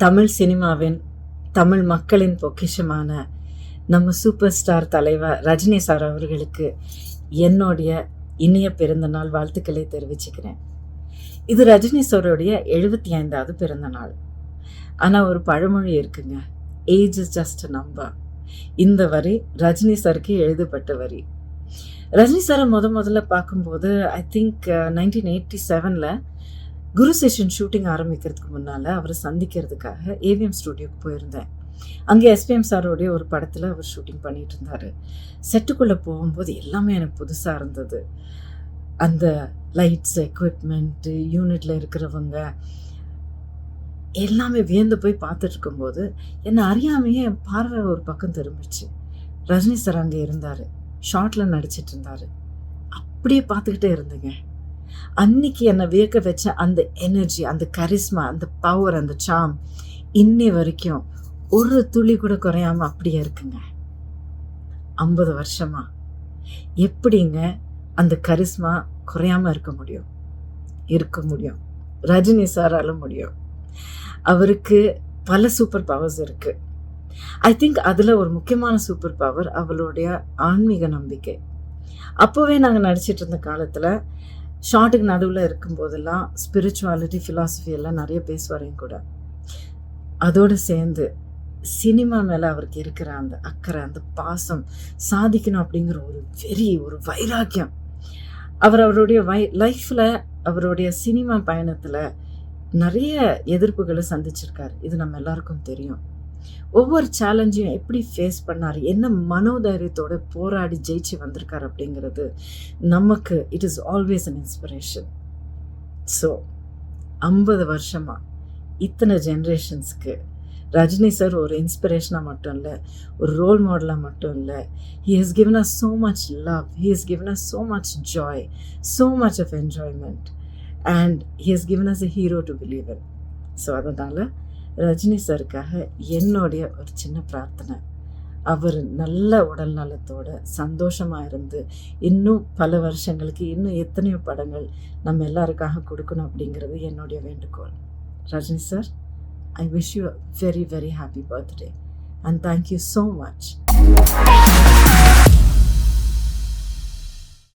தமிழ் சினிமாவின், தமிழ் மக்களின் பொக்கிஷமான நம்ம சூப்பர் ஸ்டார் தலைவர் ரஜினி சார் அவர்களுக்கு என்னுடைய இனிய பிறந்தநாள் வாழ்த்துக்களை தெரிவிச்சுக்கிறேன். இது ரஜினி சாருடைய 75வது பிறந்தநாள். ஆனால் ஒரு பழமொழி இருக்குங்க, age is just a number. இந்த வரி ரஜினி சாருக்கு எழுதப்பட்ட வரி. ரஜினி சாரை முதல்ல பார்க்கும்போது I think 1987 Guru session shooting ஆரம்பிக்கிறதுக்கு முன்னால் அவரை சந்திக்கிறதுக்காக ஏவிஎம் ஸ்டுடியோக்கு போயிருந்தேன். அங்கே எஸ்பிஎம் சாரோடைய ஒரு படத்தில் அவர் ஷூட்டிங் பண்ணிகிட்டு இருந்தார். செட்டுக்குள்ளே போகும்போது எல்லாமே எனக்கு புதுசாக இருந்தது. அந்த லைட்ஸ், எக்யூப்மெண்ட்டு, யூனிட்டில் இருக்கிறவங்க எல்லாமே வியந்து போய் பார்த்துட்டு இருக்கும்போது என்னை அறியாமையே என் பார்வை ஒரு பக்கம் திரும்பிச்சு. ரஜினி சார் அங்கே இருந்தார், ஷார்ட்டில் நடிச்சிட்டு இருந்தார். அப்படியே பார்த்துக்கிட்டே இருந்தேங்க. அன்னைக்கு என்னை வியக்க வச்ச அந்த எனர்ஜி, அந்த கரிஸ்மா, அந்த பவர், அந்த சாம் இன்னி வரைக்கும் ஒரு துளி கூட குறையாம அப்படியே இருக்குங்க. 50 வருஷமா எப்படிங்க அந்த கரிஸ்மா குறையாம இருக்க முடியும்? ரஜினி சாரால முடியும். அவருக்கு பல சூப்பர் பவர்ஸ் இருக்கு. ஐ திங்க் அதில் ஒரு முக்கியமான சூப்பர் பவர் அவளுடைய ஆன்மீக நம்பிக்கை. அப்போவே நாங்கள் நடிச்சிட்டு இருந்த காலத்தில் ஷார்ட்டுக்கு நடுவில் இருக்கும்போதெல்லாம் ஸ்பிரிச்சுவாலிட்டி, ஃபிலாசபி எல்லாம் நிறைய பேசுவார் கூட. அதோடு சேர்ந்து சினிமா மேலே அவருக்கு இருக்கிற அந்த அக்கறை, அந்த பாசம், சாதிக்கணும் அப்படிங்கிற ஒரு வெறி, ஒரு வைராக்கியம். அவருடைய லைஃப்பில், அவருடைய சினிமா பயணத்தில் நிறைய எதிர்ப்புகளை சந்திச்சிருக்காரு. இது நம்ம எல்லாருக்கும் தெரியும். ஒவ்வொரு சேலஞ்சையும் எப்படி ஃபேஸ் பண்ணார், என்ன மனோதைரியத்தோட போராடி ஜெயிச்சு வந்திருக்காரு அப்படிங்கிறது நமக்கு it is always an inspiration. So 50 வருஷமாக இத்தனை ஜென்ரேஷன்ஸ்க்கு ரஜினி சார் ஒரு இன்ஸ்பிரேஷனாக மட்டும் இல்லை, ஒரு ரோல் மாடலாக மட்டும் இல்லை, he has given us so much love, he has given us so much joy, so much of enjoyment, and he has given us a hero to believe in. So அதனால் ரஜினி சாருக்காக என்னுடைய ஒரு சின்ன பிரார்த்தனை, அவர் நல்ல உடல் நலத்தோடு சந்தோஷமாக இருந்து இன்னும் பல வருஷங்களுக்கு இன்னும் எத்தனையோ படங்கள் நம்ம எல்லாருக்காக கொடுக்கணும் அப்படிங்கிறது என்னுடைய வேண்டுகோள். Rajini sir, I wish you a very, very happy birthday and thank you so much.